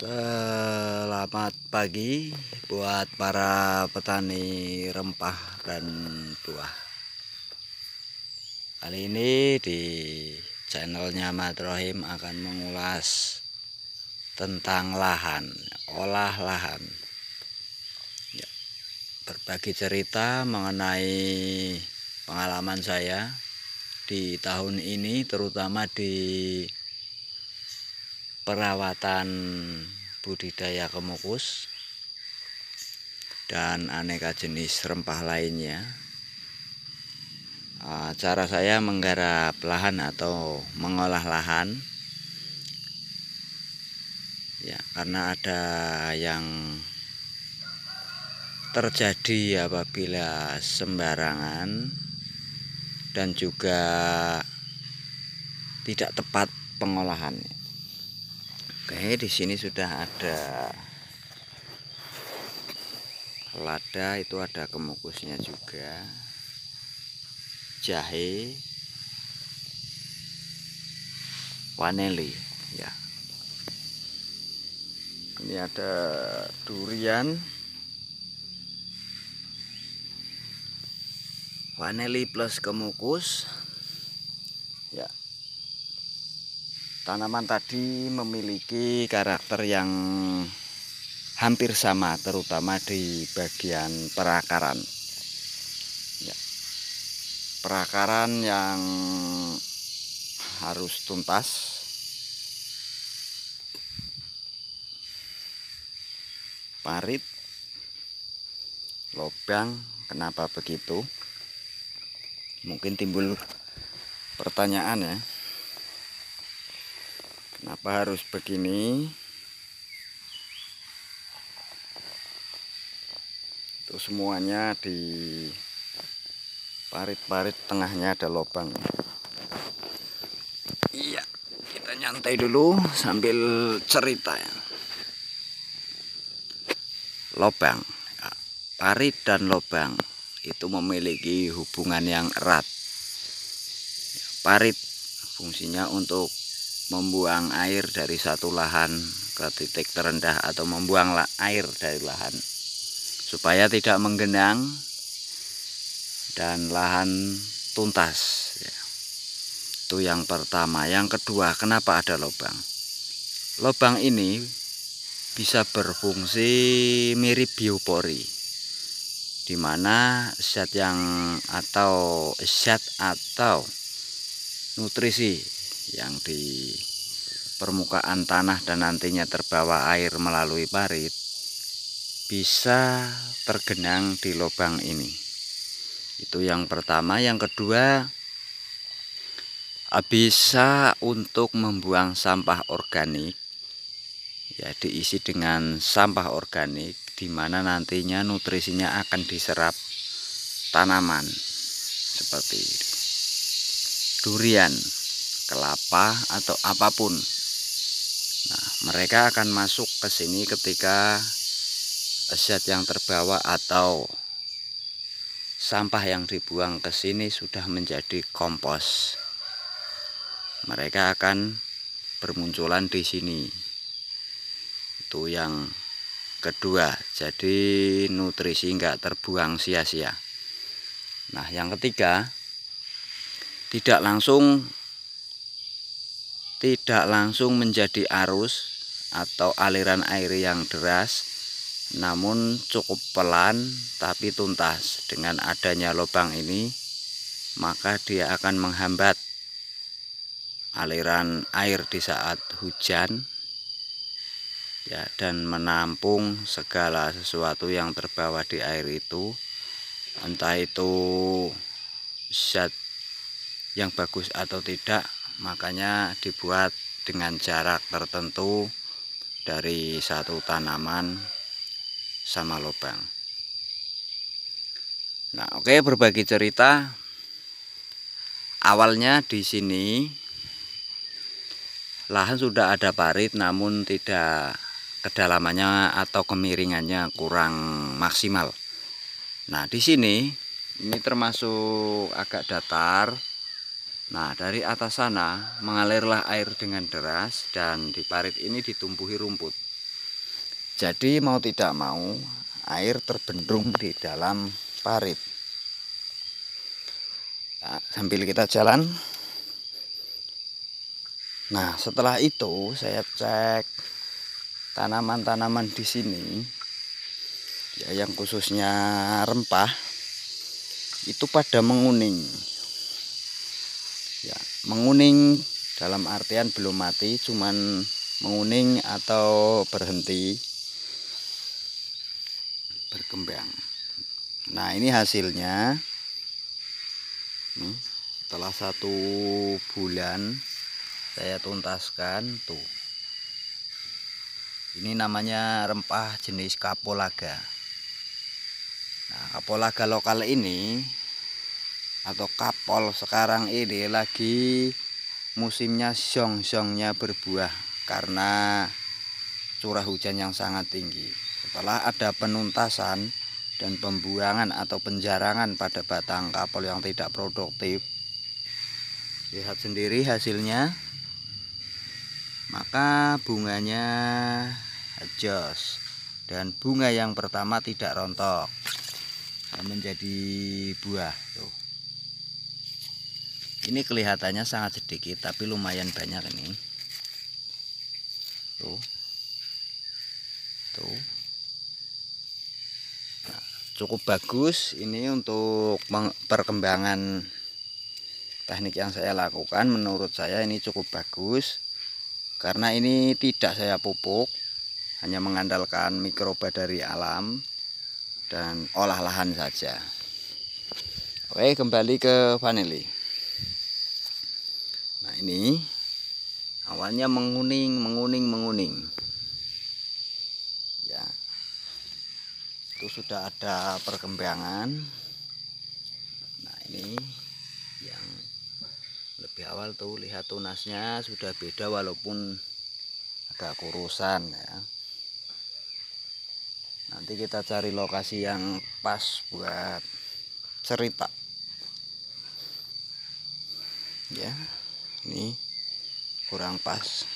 Selamat pagi buat para petani rempah dan buah. Kali ini di channelnya Madrohim akan mengulas tentang lahan, olah lahan. Ya, berbagi cerita mengenai pengalaman saya di tahun ini, terutama di perawatan budidaya kemukus dan aneka jenis rempah lainnya. Cara saya menggarap lahan atau mengolah lahan, ya, karena ada yang terjadi apabila sembarangan dan juga tidak tepat pengolahannya. Oke, di sini sudah ada lada, itu ada kemukusnya juga, jahe, vanili, ya. Ini ada durian, vanili plus kemukus, ya. Tanaman tadi memiliki karakter yang hampir sama, terutama di bagian perakaran. Ya. Perakaran yang harus tuntas, parit, lobang. Kenapa begitu? Mungkin timbul pertanyaan, ya, kenapa harus begini? Itu semuanya di parit-parit tengahnya ada lobang. Iya, kita nyantai dulu sambil cerita, ya. Lobang, ya, parit dan lobang itu memiliki hubungan yang erat. Parit fungsinya untuk membuang air dari satu lahan ke titik terendah atau membuang air dari lahan supaya tidak menggenang dan lahan tuntas, ya. Itu yang pertama. Yang kedua, kenapa ada lubang? Lubang ini bisa berfungsi mirip biopori, di mana zat atau nutrisi yang di permukaan tanah dan nantinya terbawa air melalui parit bisa tergenang di lubang ini. Itu yang pertama. Yang kedua, bisa untuk membuang sampah organik, ya, diisi dengan sampah organik, di mana nantinya nutrisinya akan diserap tanaman seperti durian, kelapa, atau apapun. Nah, mereka akan masuk ke sini ketika zat yang terbawa atau sampah yang dibuang ke sini sudah menjadi kompos. Mereka akan bermunculan di sini. Itu yang kedua. Jadi nutrisi nggak terbuang sia-sia. Nah, yang ketiga, tidak langsung menjadi arus atau aliran air yang deras, namun cukup pelan tapi tuntas. Dengan adanya lubang ini, maka dia akan menghambat aliran air di saat hujan, ya, dan menampung segala sesuatu yang terbawa di air itu, entah itu zat yang bagus atau tidak. Makanya dibuat dengan jarak tertentu dari satu tanaman sama lubang. Nah, oke, berbagi cerita. Awalnya di sini lahan sudah ada parit, namun tidak, kedalamannya atau kemiringannya kurang maksimal. Nah, di sini ini termasuk agak datar. Nah, dari atas sana mengalirlah air dengan deras dan di parit ini ditumbuhi rumput. Jadi mau tidak mau air terbendung di dalam parit. Nah, sambil kita jalan. Nah, setelah itu saya cek tanaman-tanaman di sini, ya, yang khususnya rempah itu pada menguning. Ya, menguning dalam artian belum mati, cuman menguning atau berhenti berkembang. Nah, ini hasilnya. Nih, setelah 1 bulan saya tuntaskan tuh. Ini namanya rempah jenis kapulaga. Nah, kapulaga lokal ini atau kapol sekarang ini lagi musimnya xiong-xiongnya berbuah karena curah hujan yang sangat tinggi. Setelah ada penuntasan dan pembuangan atau penjarangan pada batang kapol yang tidak produktif, lihat sendiri hasilnya, maka bunganya jos dan bunga yang pertama tidak rontok menjadi buah tuh. Ini kelihatannya sangat sedikit tapi lumayan banyak ini. Tuh. Tuh. Nah, cukup bagus ini untuk perkembangan teknik yang saya lakukan. Menurut saya ini cukup bagus karena ini tidak saya pupuk, hanya mengandalkan mikroba dari alam dan olah lahan saja. Oke, kembali ke vanili. Nah, ini awalnya menguning. Ya, itu sudah ada perkembangan. Nah, ini yang lebih awal tuh, lihat tunasnya sudah beda walaupun agak kurusan ya. Nanti kita cari lokasi yang pas buat cerita. Ya, ini kurang pas.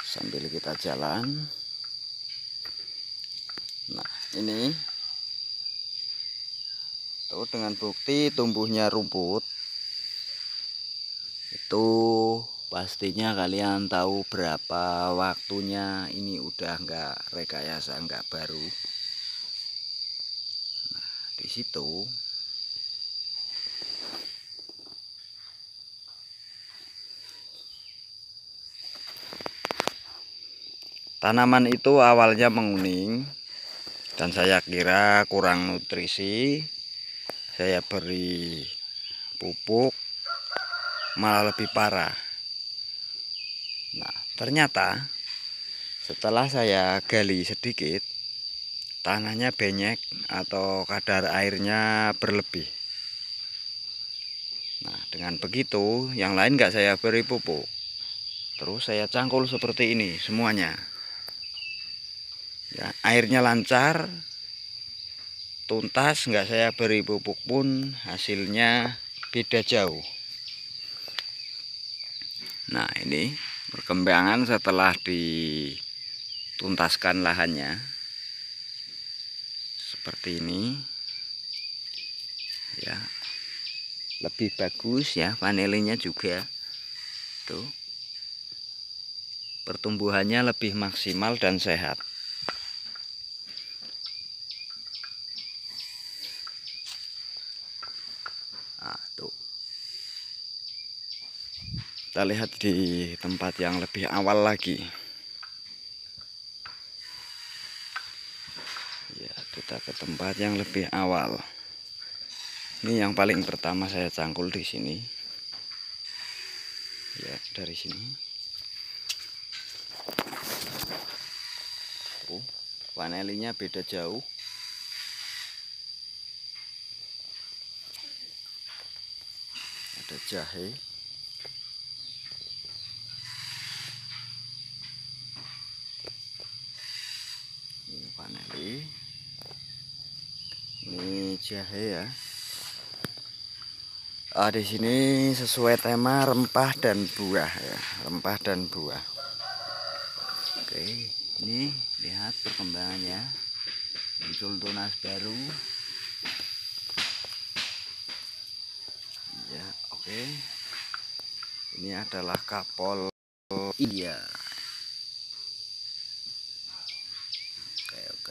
Sambil kita jalan. Nah, ini tuh dengan bukti tumbuhnya rumput. Itu pastinya kalian tahu berapa waktunya ini udah enggak rekayasa, enggak baru. Nah, di situ tanaman itu awalnya menguning dan saya kira kurang nutrisi. Saya beri pupuk malah lebih parah. Nah, ternyata setelah saya gali sedikit, tanahnya benyek atau kadar airnya berlebih. Nah, dengan begitu yang lain nggak saya beri pupuk, terus saya cangkul seperti ini semuanya. Ya, airnya lancar, tuntas, nggak saya beri pupuk pun hasilnya beda jauh. Nah, ini perkembangan setelah dituntaskan lahannya seperti ini ya, lebih bagus ya, vanilinya juga tuh, pertumbuhannya lebih maksimal dan sehat. Nah, tuh kita lihat di tempat yang lebih awal lagi ya, kita ke tempat yang lebih awal. Ini yang paling pertama saya cangkul di sini ya, dari sini tuh, vanilinya beda jauh. Ada jahe, ini vanili, ini jahe ya. Di sini sesuai tema rempah dan buah ya, rempah dan buah. Oke. Oke, ini lihat perkembangannya, muncul tunas baru ya. Oke, ini adalah kapol India.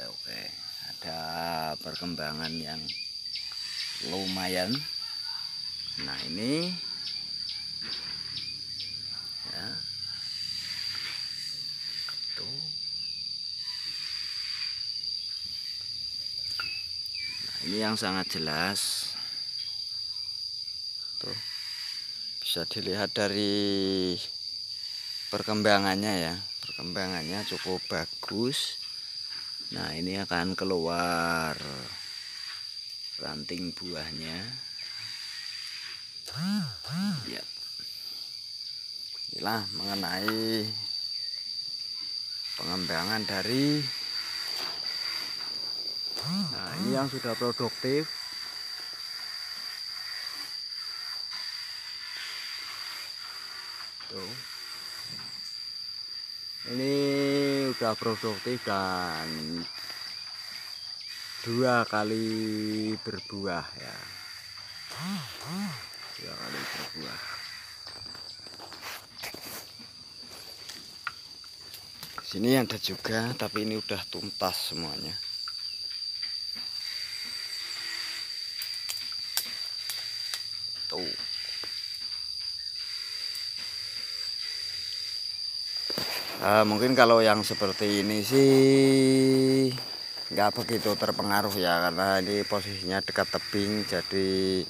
Oke, ada perkembangan yang lumayan. Nah ini ya tuh. Nah, ini yang sangat jelas tuh, bisa dilihat dari perkembangannya ya, perkembangannya cukup bagus. Nah ini akan keluar ranting buahnya ya. Inilah mengenai pengembangan dari, nah ini yang sudah produktif tuh. Ini udah produktif dan 2 kali berbuah ya, 2 kali berbuah. Sini ada juga, tapi ini udah tuntas semuanya. Tuh. Mungkin kalau yang seperti ini sih nggak begitu terpengaruh ya, karena ini posisinya dekat tebing, jadi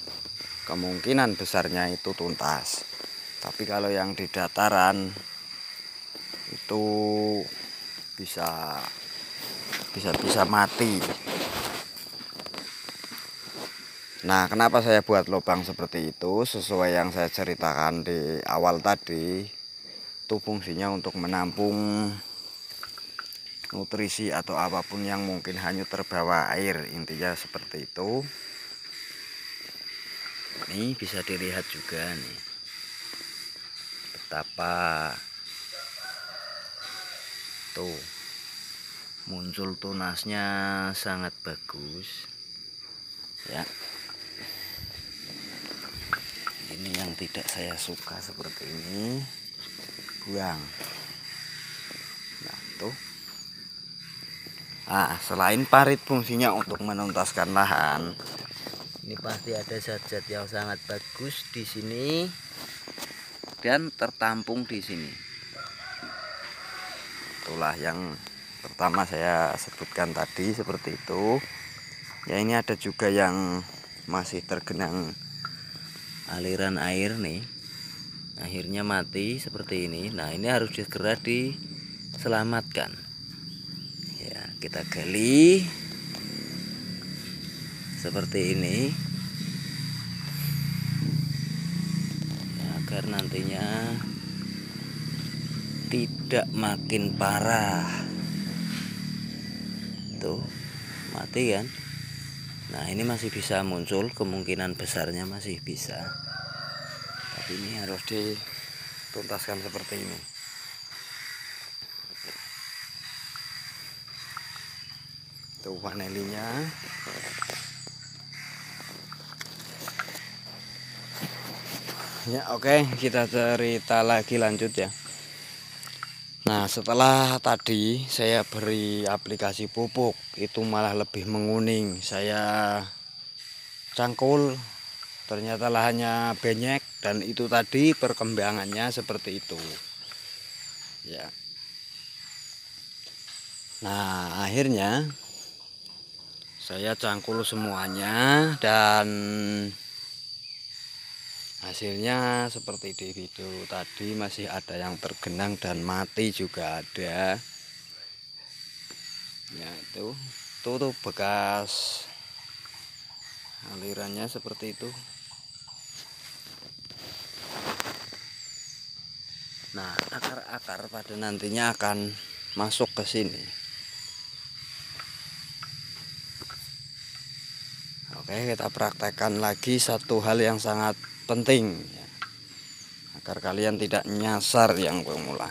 kemungkinan besarnya itu tuntas. Tapi kalau yang di dataran itu bisa mati. Nah, kenapa saya buat lubang seperti itu? Sesuai yang saya ceritakan di awal tadi, itu fungsinya untuk menampung nutrisi atau apapun yang mungkin hanyut terbawa air, intinya seperti itu. Ini bisa dilihat juga nih, betapa tuh muncul tunasnya sangat bagus ya. Ini yang tidak saya suka seperti ini, buang. Nah tuh. Nah, selain parit fungsinya untuk menuntaskan lahan, ini pasti ada zat-zat yang sangat bagus di sini dan tertampung di sini. Itulah yang pertama saya sebutkan tadi seperti itu. Ya ini ada juga yang masih tergenang aliran air nih, akhirnya mati seperti ini. Nah ini harus segera diselamatkan ya, kita gali seperti ini ya, agar nantinya tidak makin parah. Tuh mati kan. Nah ini masih bisa muncul, kemungkinan besarnya masih bisa, tapi ini harus dituntaskan seperti ini. Tuh vanelinya. Ya oke, kita cerita lagi lanjut ya. Nah setelah tadi saya beri aplikasi pupuk, itu malah lebih menguning. Saya cangkul, ternyata lahannya benyek, dan itu tadi perkembangannya seperti itu ya. Nah akhirnya saya cangkul semuanya dan hasilnya seperti di video tadi, masih ada yang tergenang dan mati juga ada ya. Itu tuh bekas alirannya seperti itu. Nah akar-akar pada nantinya akan masuk ke sini. Oke, kita praktekkan lagi satu hal yang sangat penting ya, agar kalian tidak nyasar yang pemula.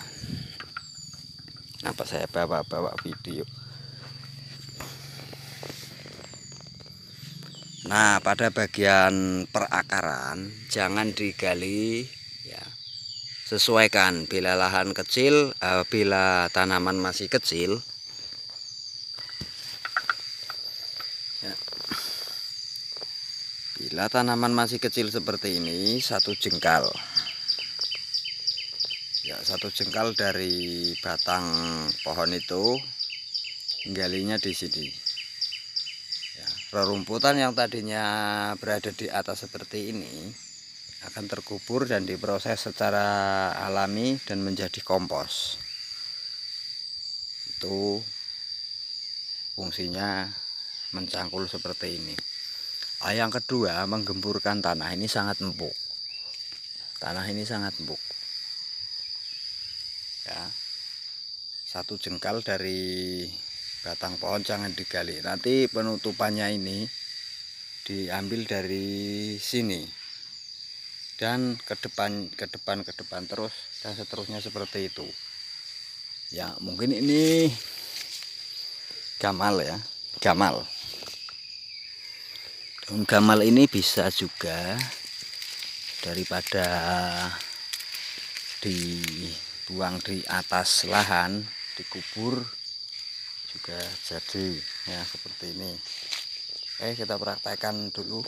Kenapa saya bawa video? Nah, pada bagian perakaran jangan digali ya. Sesuaikan bila lahan kecil, bila tanaman masih kecil ya. Bila tanaman masih kecil seperti ini, 1 jengkal ya, 1 jengkal dari batang pohon itu galinya di sini ya. Rerumputan yang tadinya berada di atas seperti ini akan terkubur dan diproses secara alami dan menjadi kompos. Itu fungsinya mencangkul seperti ini. Yang kedua, menggemburkan tanah. Ini sangat empuk. Tanah ini sangat empuk ya. 1 jengkal dari batang pohon jangan digali. Nanti penutupannya ini diambil dari sini dan ke depan terus dan seterusnya seperti itu ya. Mungkin ini gamal ya, gamal. Daun gamal ini bisa juga daripada dibuang di atas lahan, dikubur juga jadi ya seperti ini. Oke, kita praktekkan dulu.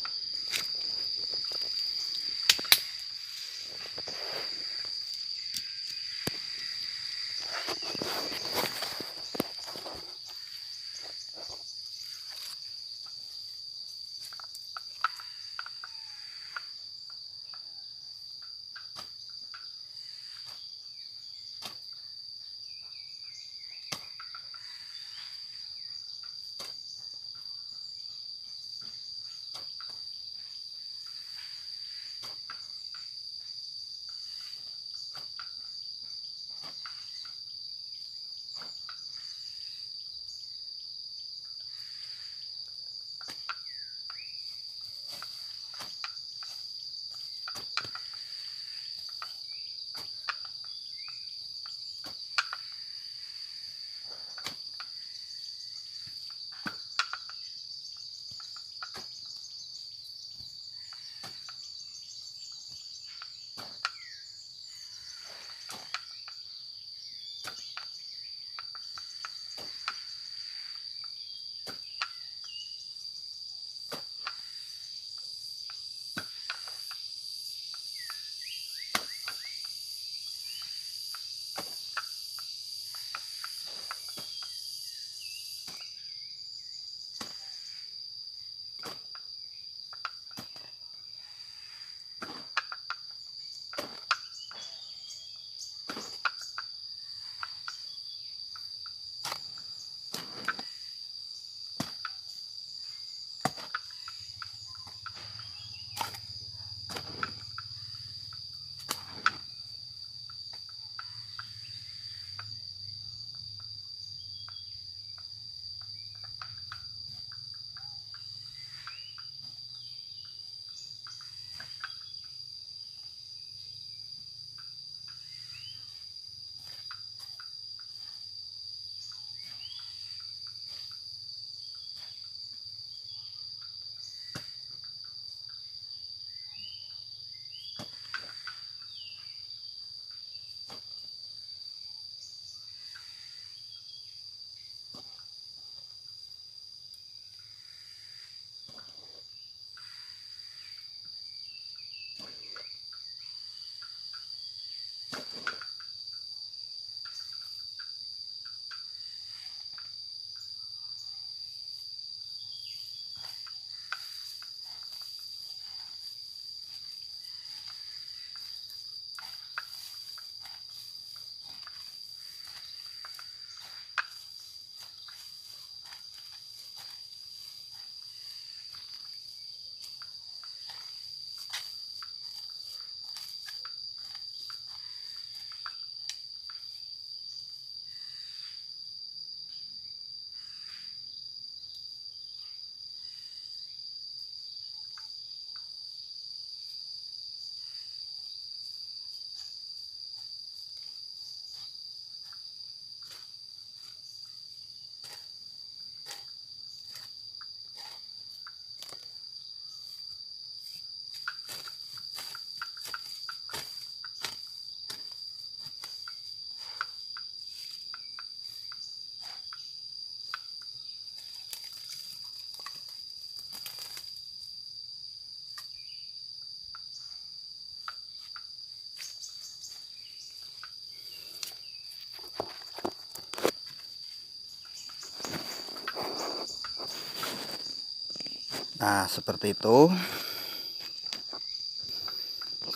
Nah, seperti itu.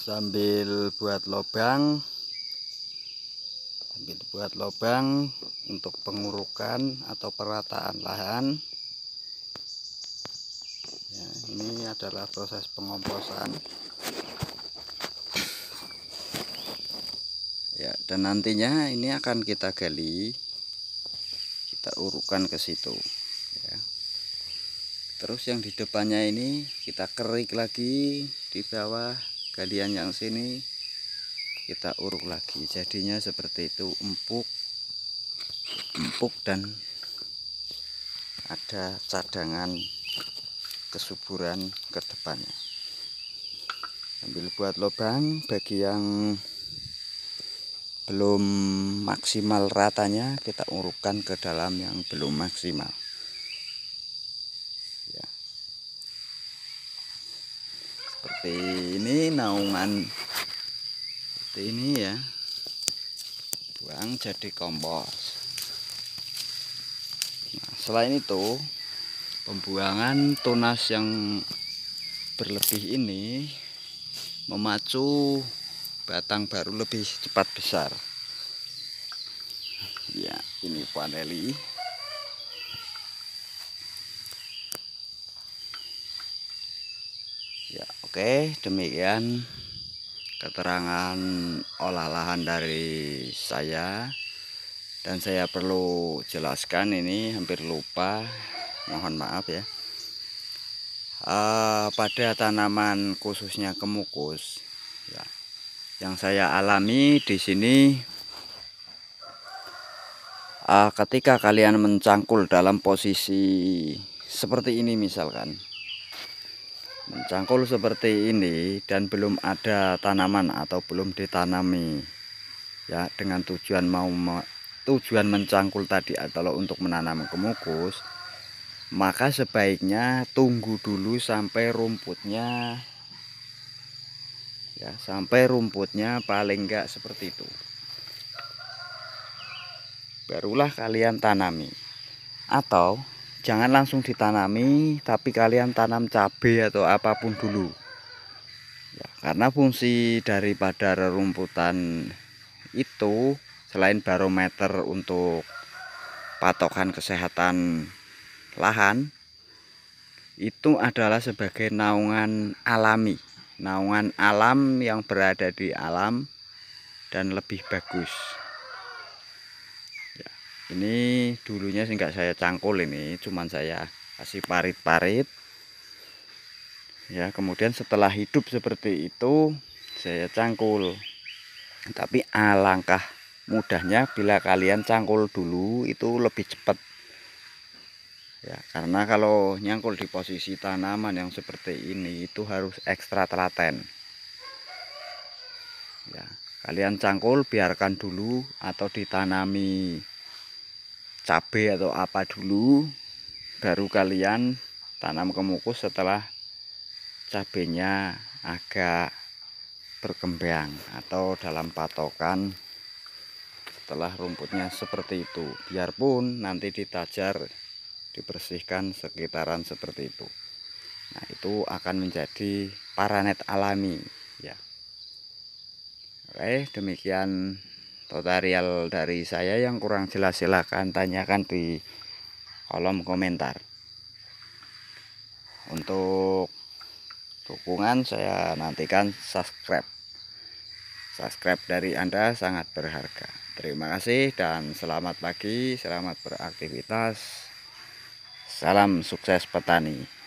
Sambil buat lubang untuk pengurukan atau perataan lahan. Ya, ini adalah proses pengomposan. Ya, dan nantinya ini akan kita gali, kita urukan ke situ. Ya. Terus yang di depannya ini kita kerik lagi di bawah galian yang sini, kita uruk lagi. Jadinya seperti itu, empuk dan ada cadangan kesuburan ke depannya. Sambil buat lubang bagi yang belum maksimal ratanya, kita urutkan ke dalam yang belum maksimal. Ya. Seperti ini naungan seperti ini ya. Buang jadi kompos. Nah, selain itu, pembuangan tunas yang berlebih ini memacu batang baru lebih cepat besar. Ya, ini paneli. Ya, oke, demikian keterangan olah lahan dari saya. Dan saya perlu jelaskan, ini hampir lupa, mohon maaf ya. Pada tanaman khususnya kemukus, ya, yang saya alami di sini, ketika kalian mencangkul dalam posisi seperti ini, misalkan mencangkul seperti ini dan belum ada tanaman atau belum ditanami, ya, dengan tujuan mencangkul tadi adalah untuk menanam kemukus, maka sebaiknya tunggu dulu sampai rumputnya, ya, paling enggak seperti itu, barulah kalian tanami. Atau jangan langsung ditanami, tapi kalian tanam cabai atau apapun dulu, ya, karena fungsi daripada rerumputan itu selain barometer untuk patokan kesehatan lahan, itu adalah sebagai naungan alami, naungan alam yang berada di alam dan lebih bagus. Ya, ini dulunya sih nggak saya cangkul, ini cuman saya kasih parit-parit. Ya, kemudian setelah hidup seperti itu saya cangkul. Tapi alangkah mudahnya bila kalian cangkul dulu, itu lebih cepat. Ya, karena kalau nyangkul di posisi tanaman yang seperti ini itu harus ekstra telaten. Ya, kalian cangkul, biarkan dulu atau ditanami cabai atau apa dulu, baru kalian tanam kemukus setelah cabenya agak berkembang atau dalam patokan setelah rumputnya seperti itu. Biarpun nanti ditajar, dibersihkan sekitaran seperti itu. Nah, itu akan menjadi paranet alami, ya. Oke, demikian tutorial dari saya. Yang kurang jelas silahkan tanyakan di kolom komentar. Untuk dukungan saya nantikan subscribe dari Anda sangat berharga. Terima kasih dan selamat pagi, selamat beraktivitas. Salam sukses petani.